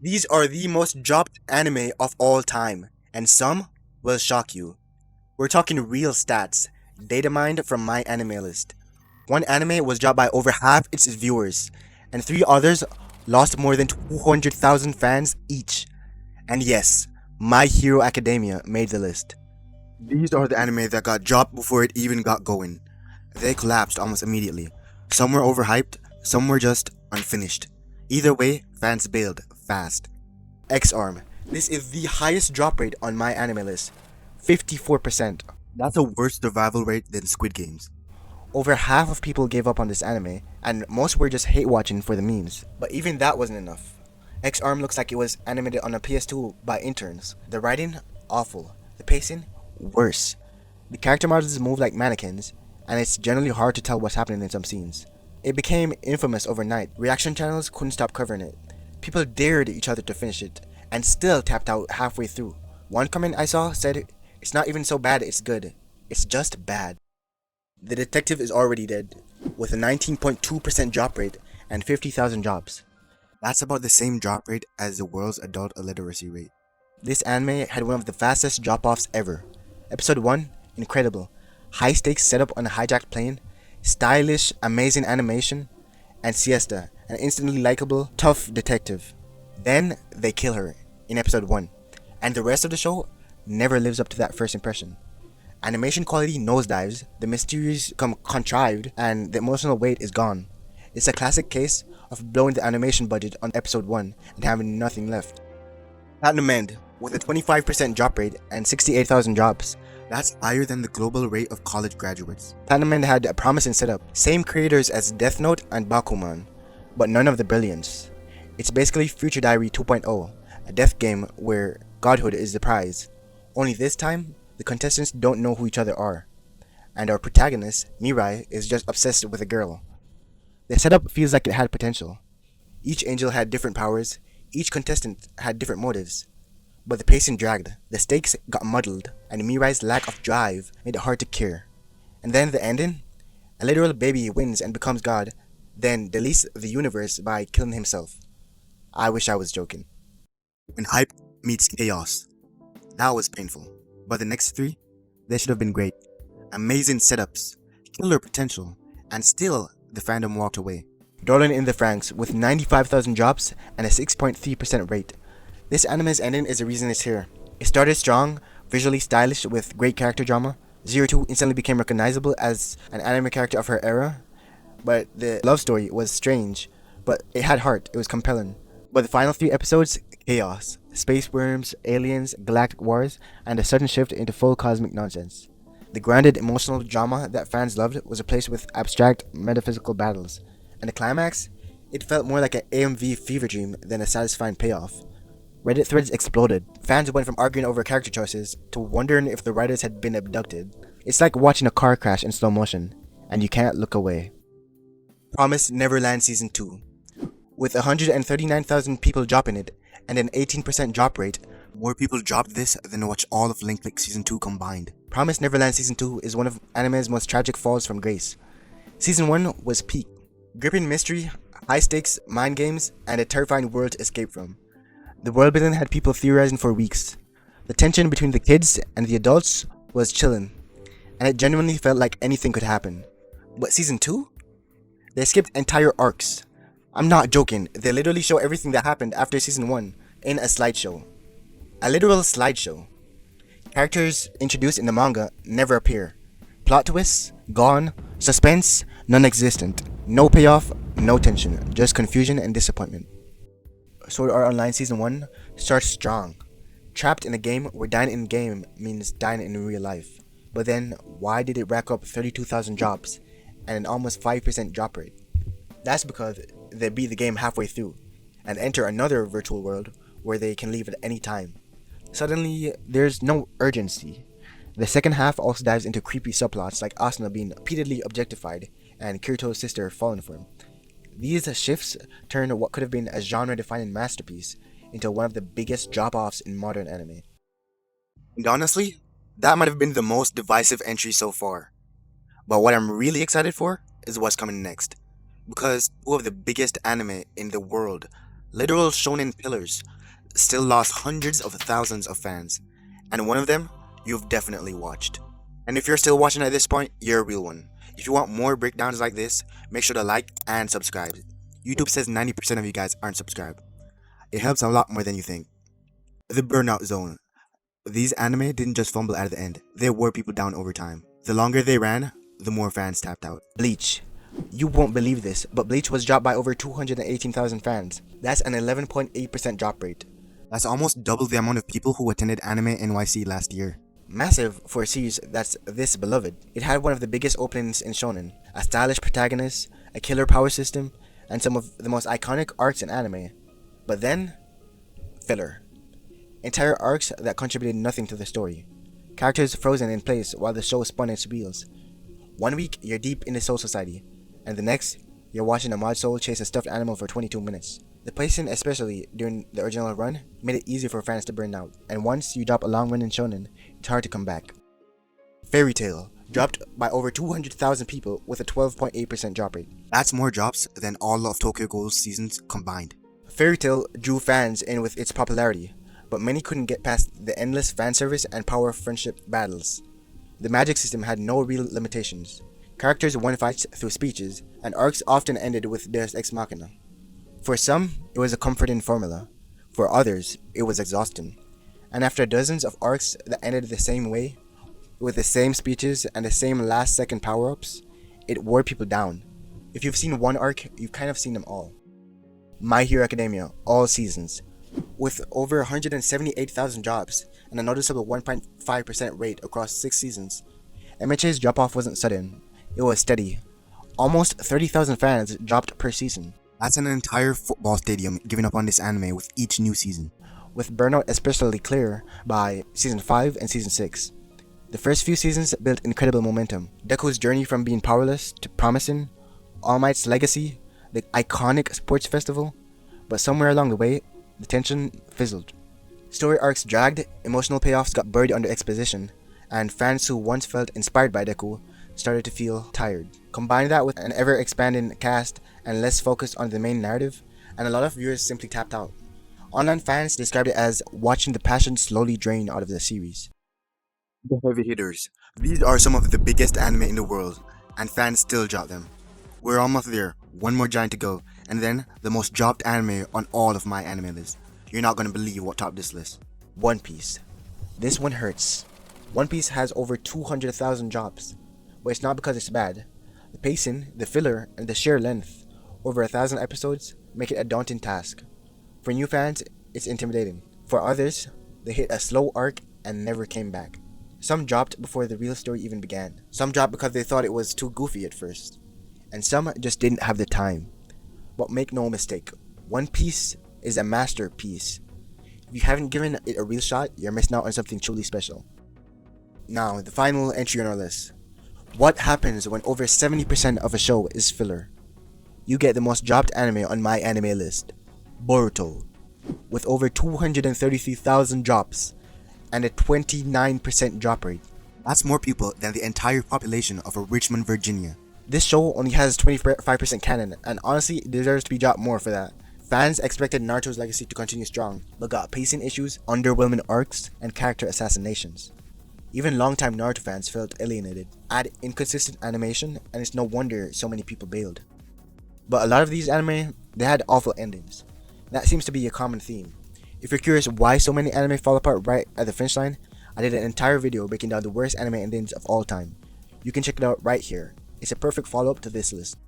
These are the most dropped anime of all time, and some will shock you. We're talking real stats, data mined from MyAnimeList. One anime was dropped by over half its viewers, and three others lost more than 200,000 fans each. And yes, My Hero Academia made the list. These are the anime that got dropped before it even got going. They collapsed almost immediately. Some were overhyped, some were just unfinished. Either way, fans bailed fast. X-Arm. This is the highest drop rate on MyAnimeList. 54%. That's a worse survival rate than Squid Games. Over half of people gave up on this anime, and most were just hate watching for the memes. But even that wasn't enough. X-Arm looks like it was animated on a PS2 by interns. The writing, awful. The pacing, worse. The character models move like mannequins, and it's generally hard to tell what's happening in some scenes. It became infamous overnight. Reaction channels couldn't stop covering it. People dared each other to finish it, and still tapped out halfway through. One comment I saw said, "It's not even so bad it's good. It's just bad." The detective is already dead, with a 19.2% drop rate and 50,000 jobs. That's about the same drop rate as the world's adult illiteracy rate. This anime had one of the fastest drop-offs ever. Episode 1, incredible. High stakes setup on a hijacked plane, stylish, amazing animation, and Siesta, an instantly likable, tough detective. Then they kill her in episode 1, and the rest of the show never lives up to that first impression. Animation quality nosedives, the mysteries become contrived, and the emotional weight is gone. It's a classic case of blowing the animation budget on episode 1 and having nothing left. Platinum End, with a 25% drop rate and 68,000 jobs. That's higher than the global rate of college graduates. Platinum End had a promising setup, same creators as Death Note and Bakuman, but none of the brilliance. It's basically Future Diary 2.0, a death game where godhood is the prize. Only this time, the contestants don't know who each other are, and our protagonist, Mirai, is just obsessed with a girl. The setup feels like it had potential. Each angel had different powers, each contestant had different motives, but the pacing dragged, the stakes got muddled, and Mirai's lack of drive made it hard to cure. And then the ending? A literal baby wins and becomes God, then deletes the universe by killing himself. I wish I was joking. When hype meets chaos. That was painful. But the next three? They should have been great. Amazing setups, killer potential, and still the fandom walked away. Darling in the Franxx with 95,000 drops and a 6.3% rate. This anime's ending is the reason it's here. It started strong, visually stylish with great character drama. Zero Two instantly became recognizable as an anime character of her era. But the love story was strange, but it had heart, it was compelling. But the final three episodes, chaos. Space worms, aliens, galactic wars, and a sudden shift into full cosmic nonsense. The grounded emotional drama that fans loved was replaced with abstract metaphysical battles. And the climax? It felt more like an AMV fever dream than a satisfying payoff. Reddit threads exploded. Fans went from arguing over character choices to wondering if the writers had been abducted. It's like watching a car crash in slow motion, and you can't look away. Promised Neverland Season 2. With 139,000 people dropping it, and an 18% drop rate, more people dropped this than watched all of Link Click Season 2 combined. Promised Neverland Season 2 is one of anime's most tragic falls from grace. Season 1 was peak. Gripping mystery, high stakes, mind games, and a terrifying world to escape from. The world building had people theorizing for weeks. The tension between the kids and the adults was chilling, and it genuinely felt like anything could happen. But Season 2? They skipped entire arcs. I'm not joking, they literally show everything that happened after Season 1 in a slideshow. A literal slideshow. Characters introduced in the manga never appear. Plot twists, gone. Suspense, non-existent. No payoff, no tension, just confusion and disappointment. Sword Art Online Season 1 starts strong. Trapped in a game where dying in game means dying in real life. But then, why did it rack up 32,000 drops and an almost 5% drop rate? That's because they beat the game halfway through and enter another virtual world where they can leave at any time. Suddenly, there's no urgency. The second half also dives into creepy subplots like Asuna being repeatedly objectified and Kirito's sister falling for him. These shifts turn what could have been a genre-defining masterpiece into one of the biggest drop-offs in modern anime. And honestly, that might have been the most divisive entry so far. But what I'm really excited for is what's coming next. Because two of the biggest anime in the world Literal shonen pillars, still lost hundreds of thousands of fans, and one of them you've definitely watched. And if you're still watching at this point, you're a real one. If you want more breakdowns like this, make sure to like and subscribe. YouTube says 90% of you guys aren't subscribed. It helps a lot more than you think. The Burnout Zone. These anime didn't just fumble at the end, they wore people down over time. The longer they ran, the more fans tapped out. Bleach. You won't believe this, but Bleach was dropped by over 218,000 fans. That's an 11.8% drop rate. That's almost double the amount of people who attended Anime NYC last year. Massive for a series that's this beloved. It had one of the biggest openings in shonen, a stylish protagonist, a killer power system, and some of the most iconic arcs in anime. But then, filler. Entire arcs that contributed nothing to the story. Characters frozen in place while the show spun its wheels. 1 week, you're deep in the Soul Society, and the next, you're watching a mod soul chase a stuffed animal for 22 minutes. The pacing, especially during the original run, made it easy for fans to burn out, and once you drop a long run in shonen, it's hard to come back. Fairy Tail dropped by over 200,000 people with a 12.8% drop rate. That's more drops than all of Tokyo Ghoul's seasons combined. Fairy Tail drew fans in with its popularity, but many couldn't get past the endless fan service and power friendship battles. The magic system had no real limitations. Characters won fights through speeches, and arcs often ended with Deus Ex Machina. For some, it was a comforting formula. For others, it was exhausting. And after dozens of arcs that ended the same way, with the same speeches and the same last-second power-ups, it wore people down. If you've seen one arc, you've kind of seen them all. My Hero Academia, all seasons. With over 178,000 jobs and a noticeable 1.5% rate across 6 seasons, MHA's drop-off wasn't sudden, it was steady. Almost 30,000 fans dropped per season. That's an entire football stadium giving up on this anime with each new season. With Burnout especially clear by Season 5 and Season 6. The first few seasons built incredible momentum. Deku's journey from being powerless to promising, All Might's legacy, the iconic sports festival, but somewhere along the way, the tension fizzled. Story arcs dragged, emotional payoffs got buried under exposition, and fans who once felt inspired by Deku started to feel tired. Combine that with an ever-expanding cast and less focused on the main narrative, and a lot of viewers simply tapped out. Online fans described it as watching the passion slowly drain out of the series. The heavy hitters. These are some of the biggest anime in the world, and fans still drop them. We're almost there, one more giant to go, and then the most dropped anime on all of MyAnimeList. You're not gonna believe what topped this list. One Piece. This one hurts. One Piece has over 200,000 drops, but it's not because it's bad. The pacing, the filler, and the sheer length, over 1,000 episodes, make it a daunting task. For new fans, it's intimidating. For others, they hit a slow arc and never came back. Some dropped before the real story even began. Some dropped because they thought it was too goofy at first. And some just didn't have the time. But make no mistake, One Piece is a masterpiece. If you haven't given it a real shot, you're missing out on something truly special. Now, the final entry on our list. What happens when over 70% of a show is filler? You get the most dropped anime on MyAnimeList, Boruto, with over 233,000 drops and a 29% drop rate. That's more people than the entire population of Richmond, Virginia. This show only has 25% canon, and honestly, it deserves to be dropped more for that. Fans expected Naruto's legacy to continue strong, but got pacing issues, underwhelming arcs, and character assassinations. Even longtime Naruto fans felt alienated. Add inconsistent animation, and it's no wonder so many people bailed. But a lot of these anime, they had awful endings. That seems to be a common theme. If you're curious why so many anime fall apart right at the finish line, I did an entire video breaking down the worst anime endings of all time. You can check it out right here. It's a perfect follow-up to this list.